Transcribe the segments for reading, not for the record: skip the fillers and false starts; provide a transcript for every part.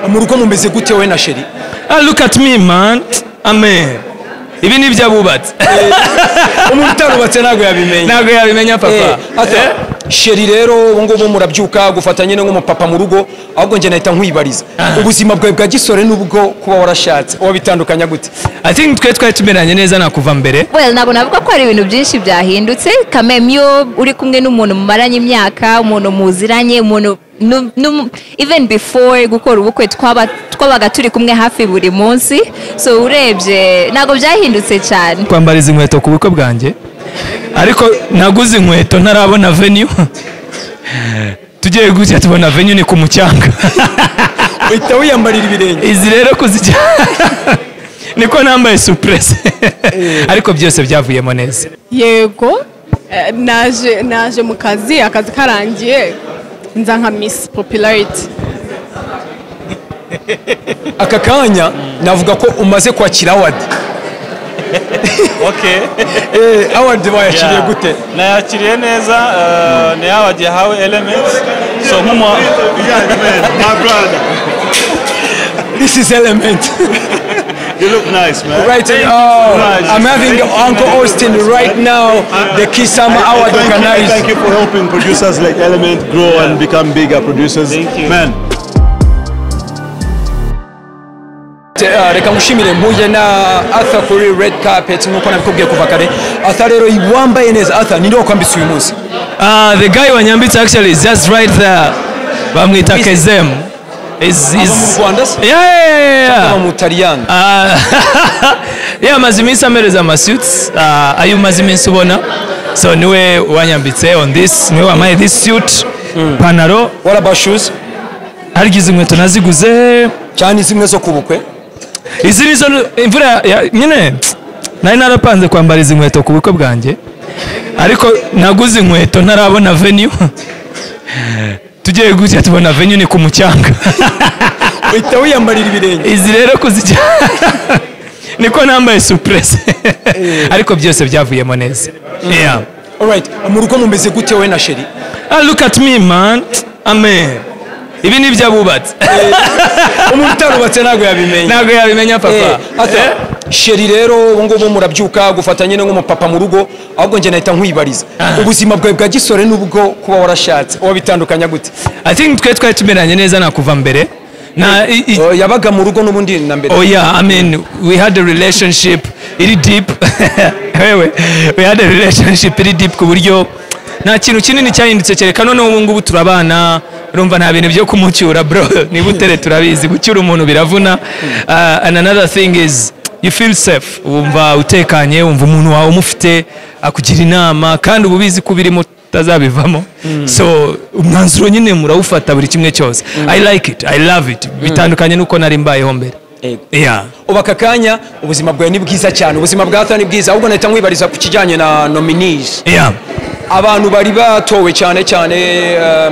mu rugo mumeze gute we na Sheri? Look at me man, amen. Ibi ni byabubatse. Umuntu utarubatse ntago yabimenya papa. Sheri rero ubu ngubu murabyuka gufatanye nk'umupapa mu rugo, ahubwo nje nahita nkwibariza ubuzima bwawe bwa gisore n'ubwo kuba warashatse wabitandukanya gute? I think twari tumeranye neza nakuva mbere. Well, nabo navuga ko hari ibintu byinshi byahindutse. Kamemyo uri kumwe n'umuntu mumaranye imyaka, umuntu muziranye, umuntu even before gukora ubukwe twabaga turi kumwe hafi buri munsi, so urebye nago byahindutse cyane. Kwambariza inkweto ku bukwe bwanjye, ariko naguze inkweto ntarabona venue. Tugiye gutya tubona venue ni ku mucyanga. Uhita wiyambarira ibirenge. Izi rero kuzijya niko nambaye surprise. Ariko byose byavuyemo neza. Yego naje mu kazi karangiye nza nka Miss Popularity. Aka kanya navuga ko umaze kwakira award. Okay. Award wayakiriye gute? Nayakiriye neza, ni award yahawe Element. So nk'umu my brother. This is Element. You look nice, man. Right. I'm having Uncle Austin right now, the Kisama Award organized. Thank you for helping producers like Element grow and become bigger producers. Thank you. Man. Reka mushimire mpuye na Arthur kuri red carpet nkuko nabikubwiye kuva kare. Arthur rero wambaye neza. Arthur ni ndo kwambitse uyu munsi? The guy wanyambitse actually is just right there. Bamwita Kezem. Is yeah. Mutariyani. Yeah, maze iminsi amereza amasuits. Ayo maze iminsi ubona. So niwe wanyambitse on this. Niwe wamaye this suit. Panaro. What about shoes? Harigize inkweto naziguze. Cyane zimwe zo kubukwe. Izi nizo imvura nyine nari narapanze kwambariza inkweto ku bukwe bwanjye, ariko naguze inkweto ntarabona venue. Tugiye gutya tubona venue ni ku mucyanga. Uhita wiyambarira ibirenge. Izi rero kuzijya niko nambaye surprise. Ariko byose byavuyemo neza. Yeah. Alright, mu rugo mumeze gute we na Sheri? Look at me man, amen. Ibi ni byabubatse. Umuntu utarubatse ntago yabimenya papa. Sheri rero ubu ngubu murabyuka gufatanye nk'umupapa mu rugo, ahubwo nje nahita nkwibariza ubuzima bwawe bwa gisore n'ubwo kuba warashatse wabitandukanya gute? I think twari tumeranye neza nakuva mbere. Yabaga mu rugo n'ubundi na mbere. Oh yeah, I mean we had a relationship iri deep. We had a relationship iri deep ku buryo nta kintu kinini cyahindutse cyereka none ubu ngubu turabana. Urumva nta bintu byo kumucyura bro, niba utere turabizi gucyura umuntu biravuna. And another thing is you feel safe, wumva utekanye, wumva umuntu wawe umufite akugira inama kandi ububizi ko birimo tazabivamo. So umwanzuro nyine murawufata buri kimwe cyose. I like it, I love it. Bitandukanye nuko nari mbayeho mbere. Yeah. Ubaka kanya ubuzima bwawe ni bwiza cyane, ubuzima bwa Arthur ni bwiza, ahubwo nahita nkwibariza ku kijyanye na nominees. Yeah. Abantu bari batowe cyane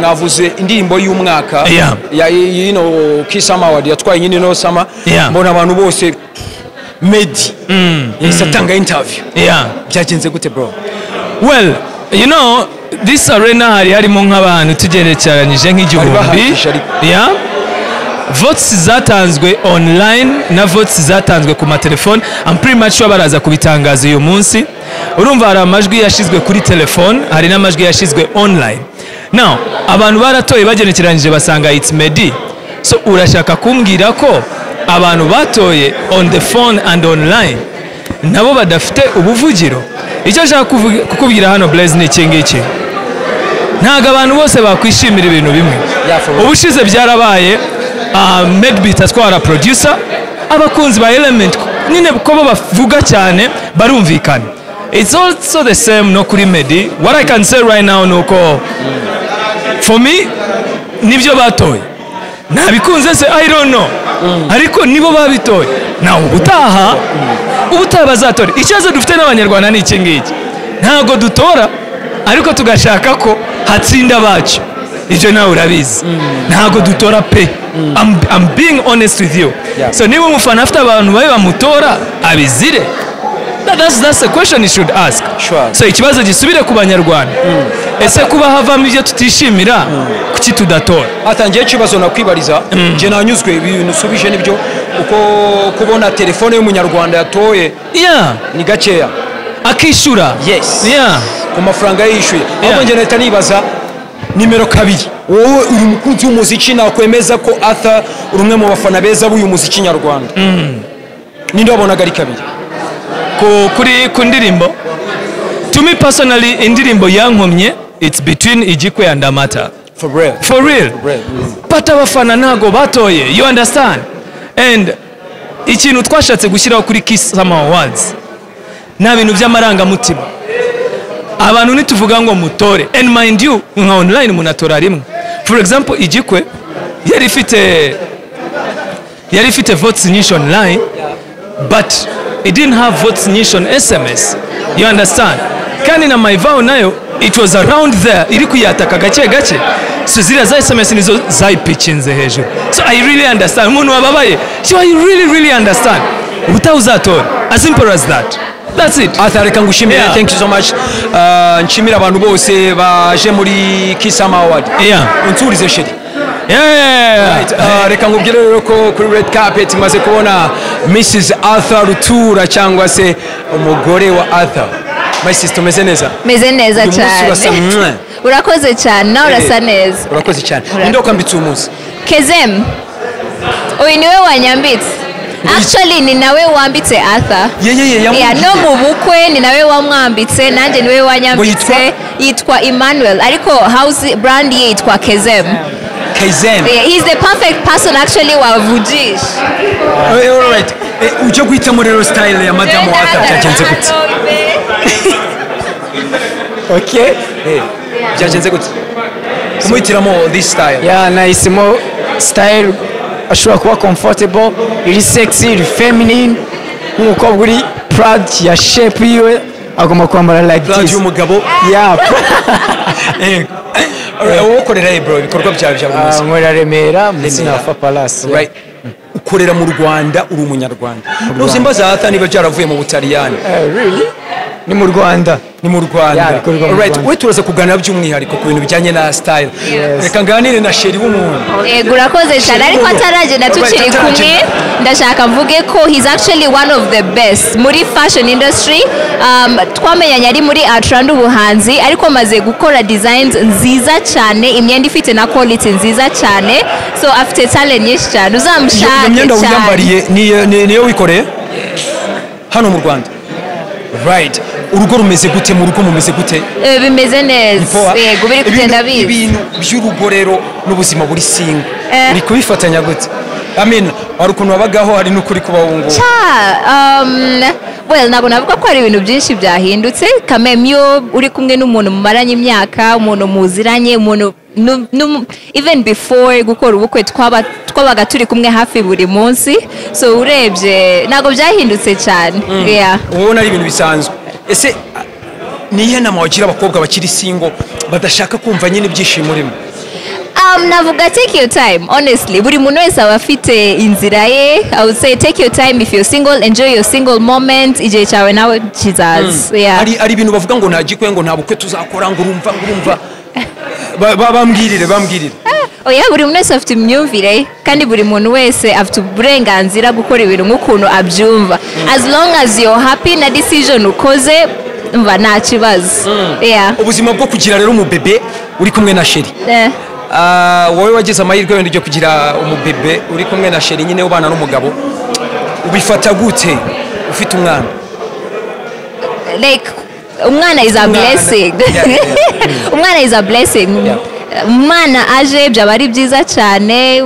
mwavuze indirimbo y'umwaka. Yeah. You know Kisama Award yatwaye nyine no Sama. Mbona abantu bose Medi yisatanga interview. Yeah. Byagenze gute bro? Well, you know this arena harimo nk'abantu tugerekeranyije nk'igihumbi. Yeah. Votes zatanzwe online na votes zatanzwe ku matelefone. I'm pretty much sure baraza kubitangaza uyu munsi. Urumva hari amajwi yashizwe kuri telefone, hari n'amajwi yashizwe online. Now, abantu baratoye bagenekeranyije basanga it's Medi. So urashaka kumbwira ko abantu batoye on the phone and online nabo badafite ubuvugiro? Icyo nshaka kukubwira hano Blaze ni iki ngiki. Ntago abantu bose bakwishimira ibintu bimwe. Ubushize byarabaye Medbeat atwara producer, abakunzi ba Element nyine ko bavuga cyane barumvikana. It's also the same no kuri Medi. What I can say right now nuko for me nibyo batoye. Nabikunze se I don't know. Ariko nibo babitoye. Now ubutaha bazatora. Ikibazo dufite n'abanyarwanda ni iki ngiki. Ntago dutora ariko tugashaka ko hatsinda bacu. Ije nawe urabizi. Ntago dutora pe. I'm being honest with you. Yeah. So niba umufana afite abantu babe bamutora abizire. That's the question you should ask. Sure. So ikibazo gisubire ku banyarwanda. ese kuba havamo ibyo tutishimira kuki tudatora hatangiye ikibazo nakwibariza nje nanyuzwe ibintu usubije nibyo uko kubona telefone y'umunyarwanda yatoye ni gakeya akishyura ku mafaranga yishyuye ahubwo nje nahita nibaza nimero 2 wowe uri umukunzi w'umuziki nakwemeza ko Arthur uri umwe mu bafana beza b'uyu muziki nyarwanda ninde wabonaga ari 2 ku ndirimbo to me personally indirimbo yankomye it's between Ijikwe and Amata for real but abafana ntago batoye you understand and ikintu twashatse gushyiraho kuri Kiss Summer Awards nta bintu by'amarangamutima abantu nituvuga ngo mutore and mind you nka online munatora rimwe for example Ijikwe yari ifite votes nyinshi online but it didn't have votes nyinshi on SMS you understand kandi na My Vow nayo it was around there iri kuyataka gake gake so ziriya za SMS nizo zayipichinze hejuru so I really understand umuntu wababaye so I really understand utawuzatora as simple as that. That's it. Arthur reka ngushimire thank you so much nshimira abantu bose baje muri Kiss Summer Award unsurize sheri reka ngubwire rero ko kuri red carpet maze kubona Mrs Arthur Rutura cyangwa se umugore wa Arthur. My sister meze neza cyane urakoze cyane nawe urasa neza urakoze cyane ninde kwambitse umunsi Kezem uyu niwe wanyambitse actually ni nawe wambitse Arthur no mu bukwe ni nawe wamwambitse nanjye niwe wanyambitse yitwa Emmanuel ariko house brand ye yitwa Kezem. He's the perfect person actually wavugisha alright uje guhitamo rero style ya madam Arthur byagenze gute okay byagenze gute kumuhitiramo this style nahisemo style ashobora kuba comfortable iri sexy iri feminine nk'umukobwa uri proud ya shape yiwe agomba kwambara like this proud y'umugabo wowe ukorera bro ibikorwa byawe bya buri munsi nkorera Remera ndetse na Alpha Palace ukorera mu Rwanda uri umunyarwanda uzi mbaza Arthur niba byaravuye mu Butaliyani really ni mu Rwanda alright we turaza kuganira by'umwihariko ku bintu bijyanye na style reka nganire na sheri w'umuntu urakoze cyane ariko ataragenda tukiri kumwe ndashaka mvuge ko he's actually one of the best muri fashion industry twamenyanye ari muri Atrand ubuhanzi ariko amaze gukora designs nziza cyane imyenda ifite na quality nziza cyane so afite talent nyinshi cyane uzamushake imyenda wiyambariye niyo wikoreye hano mu Rwanda right urugo rumeze gute mu rugo mumeze gute bimeze neza yego biri kugenda biza ibintu by'urugo rero n'ubuzima buri single uri kubifatanya gute hari ukuntu wabagaho hari n'ukuri kuba wungu well ntabwo navuga ko hari ibintu byinshi byahindutse kamemyo uri kumwe n'umuntu mumaranye imyaka umuntu muziranye umuntu even before gukora ubukwe twabaga turi kumwe hafi buri munsi so urebye ntabwo byahindutse cyane ubona ari ibintu bisanzwe ese nihe nama wagira abakobwa bakiri single badashaka kumva nyine ibyishimo urimo navuga take your time honestly buri muntu wese aba afite inzira ye I would say take your time if you're single enjoy your single moment igihe cyawe nawe kizaza hari ibintu bavuga ngo nta gikwe ngo nta bukwe tuzakora ngo urumva bambwirire buri muntu wese afite imyumvire kandi buri muntu wese afite uburenganzira gukora ibintu nk'ukuntu abyumva as long as you're happy na decision ukoze mva nta kibazo ubuzima bwo kugira rero umubebe uri kumwe na sheri wowe wagize amahirwe wenda ujya kugira umubebe uri kumwe na sheri nyine ubana n'umugabo ubifata gute ufite umwana like umwana is a blessing umwana is a blessing umwana aje byaba ari byiza cyane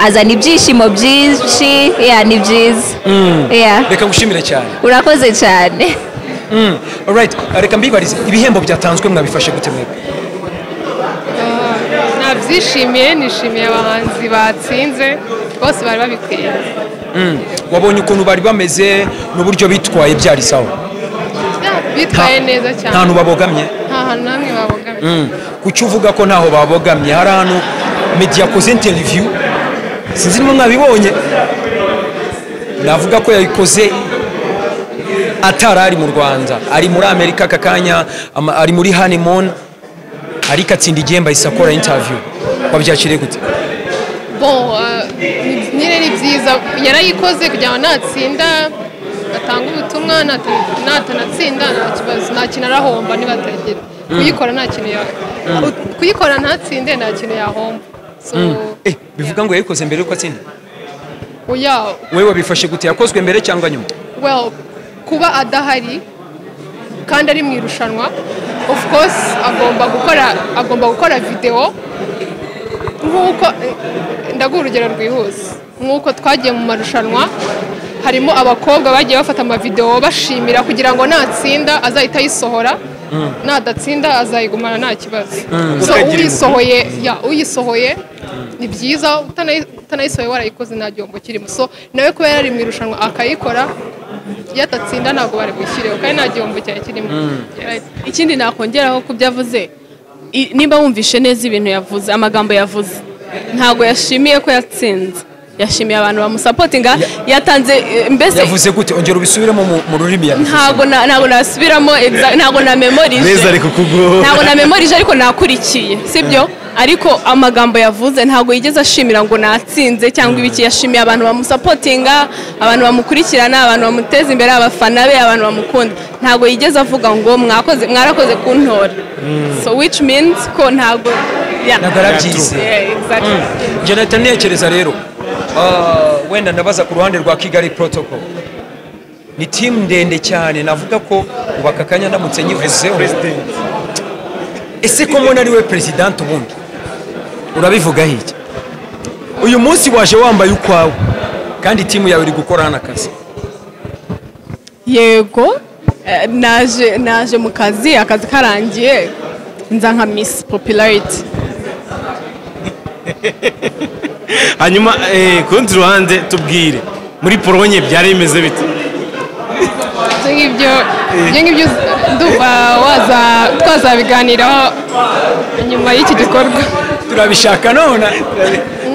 azana ibyishimo byinshi ni byiza reka ngushimire cyane urakoze cyane alright reka mbibarize ibihembo byatanzwe mwabifashe gute mwebwe nabyishimiye nishimiye abahanzi batsinze bose bari babikwiye wabonye ukuntu bari bameze n'uburyo bitwaye byari sawa bitwaye neza cyane nta hantu babogamye nta hantu namwe babogamye kuki uvuga ko ntaho babogamye hari ahantu media yakoze interview sinzi niba mwabibonye navuga ko yayikoze atari ari mu Rwanda ari muri Amerika aka kanya ari muri honeymoon ariko atsinda igihembo ahise akora interview wabyakiriye gute bon nyine ni byiza yarayikoze kugira ngo natsinda atanga ubutumwa natanatsinda nta kibazo nta kintu arahomba niba atagira kuyikora nta kintu kuyikora ntatsinde nta kintu yahomba bivuga ngo yayikoze mbere yuko atsinda oya wowe wabifashe gute yakozwe mbere cyangwa nyuma well kuba adahari kandi ari mu irushanwa of course agomba gukora video nk'uko ndaguha urugero rwihuse nk'uko twagiye mu marushanwa harimo abakobwa bagiye bafata amavideo bashimira kugira ngo natsinda azahita yisohora nadatsinda azayigumana nta kibazo so uyisohoye ni byiza utanayisohoye warayikoze nta gihombo kirimo so nawe kuba yari mu irushanwa akayikora yatatsinda ntabwo bari bushyireho kandi nta gihombo cyari kirimo ikindi nakongeraho ku byo avuze nimba wumvishe neza ibintu yavuze amagambo yavuze ntabwo yashimiye ko yatsinze yashimiye abantu bamusapotinga yatanze mbese yavuze gute ongera ubisubiremo mu rurimi yavuze ntabwo nasubiramo ntabwo na memorije ntabwo na memorije ariko nakurikiye sibyo ariko amagambo yavuze ntabwo yigeze ashimira ngo natsinze cyangwa ibiki yashimiye abantu bamusapotinga abantu bamukurikirana abantu bamuteza imbere abafana be abantu bamukunda ntabwo yigeze avuga ngo mwarakoze kuntora so which means ko ntabwo nagarabyize Jonathan ntekereza rero wenda ndabaza ku ruhande rwa Kigali Protocol ni team ndende cyane navuga ko ubaka kanya ndamutse nyivuzeho ese ko mbona ari we president ubundi urabivuga hiki uyu munsi waje wambaye ukwawe kandi timu yawe iri gukora hano akazi yego naje mu kazi akazi karangiye nza nka Miss Popularity hanyuma ku rundi ruhande tubwire muri Polonye byari bimeze bite ibyo ngibyo ndumva twazabiganiraho nyuma y'iki gikorwa turabishaka none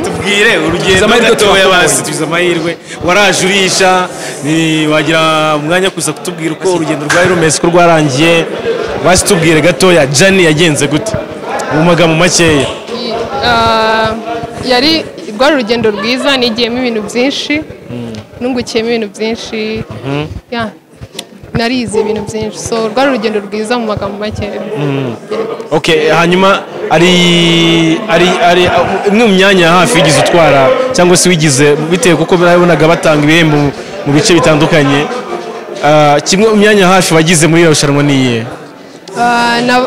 tubwire urugendo gatoya basi tugize amahirwe waraje urisha wagira umwanya kuza kutubwira uko urugendo rwari rumeze ko rwarangiye basi tubwire gatoya Jani yagenze gute mu magambo makeya yari rwari urugendo rwiza nigiyemo ibintu byinshi nungukiyemo ibintu byinshi narize ibintu byinshi so rwari urugendo rwiza mu magambo make okay hanyuma ari imwe mu myanya hafi yigize utwara cyangwa se wigize bitewe kuko barabonaga batanga ibihembo mu bice bitandukanye kimwe mu myanya hafi wagize muri irushanwa niye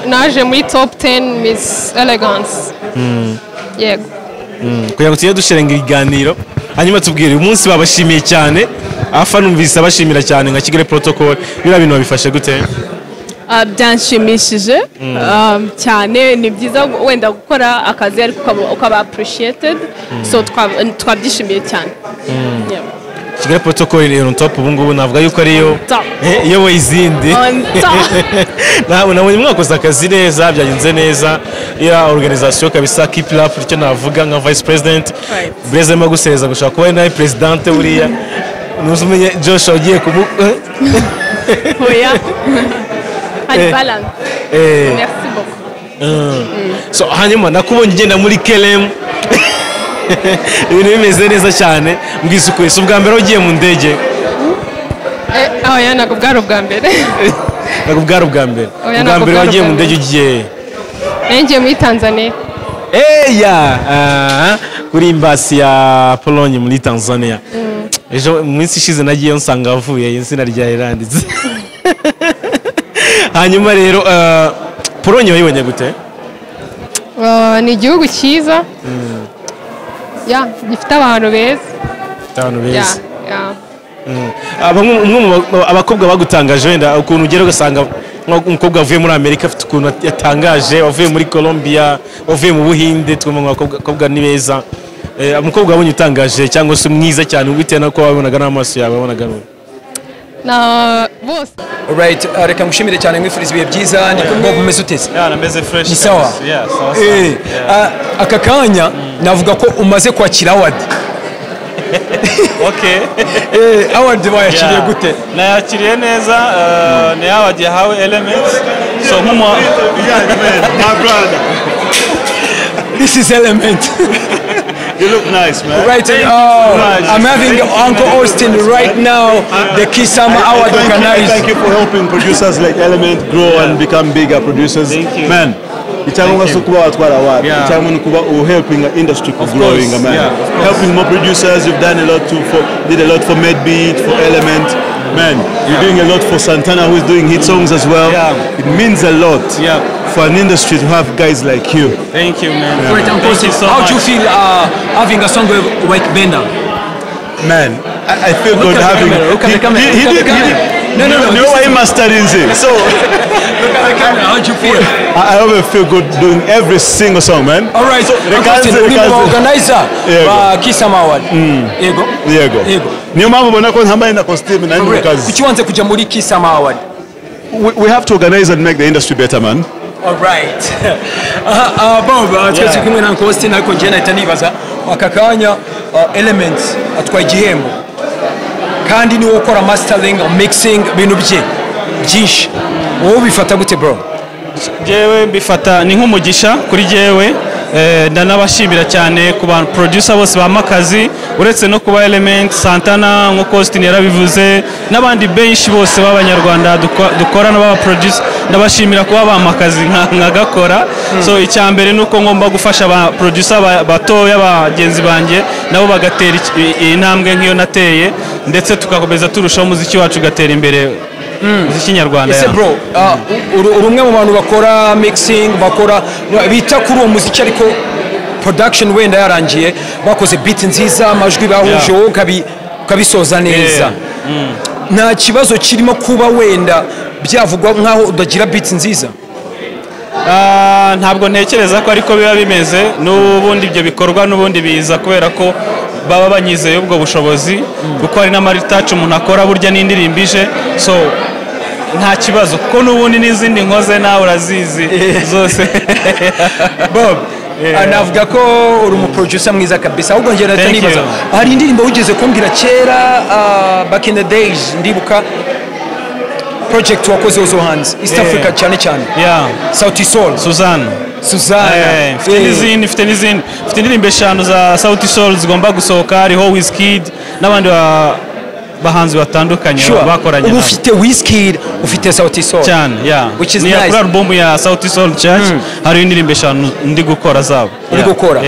naje muri top 10 Miss Elegance yego kugira ngo tujye dushirenga ibiganiro hanyuma tubwire umunsi babashimiye cyane afa numvise abashimira cyane nka Kigali Protocol bira bintu babifashe gute byanshimishije cyane ni byiza wenda gukora akazi ariko ukaba appreciated so twabyishimiye cyane Kigali Protocol rero top ubu ngubu navuga yuko ariyo iyo izindi nabonye mwakoze akazi neza byagenze neza ya organisation kabisa keep up icyo navuga nka vice president Blaise Maguseza gushaka kuba nawe president buriya nuzumenye Joshua ugiye kumu oya hari balance merci beaucoup so hanyuma nakubonye ugenda muri KLM ibintu bimeze neza cyane mbwisukuye si ubwa mbere ugiye mu ndege ntabwo bwari ubwa mbere ntabwo bwari ubwa mbere ubwa mbere wagiye mu ndege ugiye ngiye muri Tanzania kuri imbasi ya Polonye muri Tanzania ejo mu minsi ishize nagiye nsanga avuye izina rya iranditse hanyuma rero Polonye wayibonye gute ni igihugu cyiza gifite abantu beza abakobwa bagutangaje wenda ukuntu ugera ugasanga umukobwa wavuye muri Amerika afite ukuntu yatangaje wavuye muri Colombia wavuye mu Buhinde twumva abakobwa ni beza umukobwa wabonye utangaje cyangwa se mwiza cyane bitewe n'uko wabonaga n'amaso yawe wabonaga na bose alright reka ngushimire cyane mwifuriza ibihe byiza ni kumwe bumeze uteze nameze fresh ni sawa aka kanya navuga ko umaze kwakira award Okay. award wayakiriye gute? Nayakiriye neza, ni award yahawe Elements. So nk'umu My brother. This is Element. You look nice, man. Right, I'm having Uncle Austin right now, the Kisama Award organized. Thank you for helping producers like Element grow and become bigger producers. Thank you. Man, icyangombwa si ukuba watwara award. Yeah. Icyangombwa ni ukuba helping the industry growing, man. Yeah, Helping more producers. You've done a lot did a lot for Medbeat, for Element. Man, you're doing a lot for Santana, who is doing hit songs as well. Yeah. It means a lot Yeah. for an industry to have guys like you. Thank you, man. Great, Uncle Thank you Austin, so how much. do you feel having a song like Benda? Man, I feel good at the having. camera, look at the camera, He look at the did. camera. No. You know why he mastered in it. So Look at the camera, how do you feel? I always feel good doing every single song, man. All right, Uncle Austin, uri mu organizer wa Kisama Award. Yego. Yego. Niyo mpamvu ubona ko ntambaye na costume na ndi kazi. Kuki wanze kujya muri Kisama Award? We have to organize and make the industry better, man. All right. Bob, twese kumwe na Uncle Austin ariko njye nahita nibaza aka kanya Element atwaye igihembo kandi niwe ukora mastering, mixing, ibintu bye byinshi. Wowe bifata gute bro? Jewe mbifata ni nk'umugisha kuri jewe, ndanabashimira cyane ku ba producer bose bamakazi, uretse no kuba Element, Santana nk'uko Austin yarabivuze n'abandi benshi bose b'abanyarwanda dukorana baba producer, ndabashimira kuba bamakazi nkagakora. So icyambere nuko ngomba gufasha aba producer batoya bagenzi banjye nabo bagatera intambwe nk'iyo nateye, ndetse tugakomeza turushaho umuziki wacu gatera imbere. Muziki nyarwanda. Ese bro, uri umwe mu bantu bakora mixing, bakora bita kuri uwo muziki ariko production wenda yarangiye, bakoze beat nziza, amajwi bahuje wowe ukabisoza neza. Nta kibazo kirimo kuba wenda byavugwa nkaho udagira beat nziza? Ntabwo ntekereza ko ariko biba bimeze, n'ubundi ibyo bikorwa n'ubundi biza kubera ko baba banyizeye ubwo bushobozi, kuko hari n'amaritaci umuntu akora burya n'indirimbije, so nta kibazo kuko n'ubundi n'izindi nkoze nawe urazizi zose. Bob, navuga ko uri umuproducer mwiza kabisa, ahubwo njye nahita nibaza hari indirimbo wigeze kumbwira kera back in the days, ndibuka project wakoze uzo hanze East Africa cyane cyane, Sauti Sol, Suzanne. Mfite indirimbo 5 za Sauti Sol zigomba gusohoka, hariho Wizkid n'abandi bahanzi batandukanye bakoranye. Ubu ufite Wizkid, ufite Sauti Sol cyane, which is nice. Ni album ya Sauti Sol Church, hari indirimbo 5 ndi gukora zabo. Uri gukora?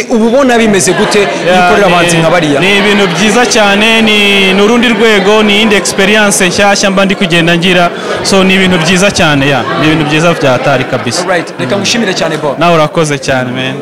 Ubu ubona bimeze gute gukorera abahanzi nka bariya? Ni ibintu byiza cyane, ni urundi rwego, ni indi experience nshyashya mba ndi kugenda ngira, so ni ibintu byiza cyane, ni ibintu byiza bya hatari kabisa. All right, reka ngushimire cyane Bob. Nawe urakoze cyane man.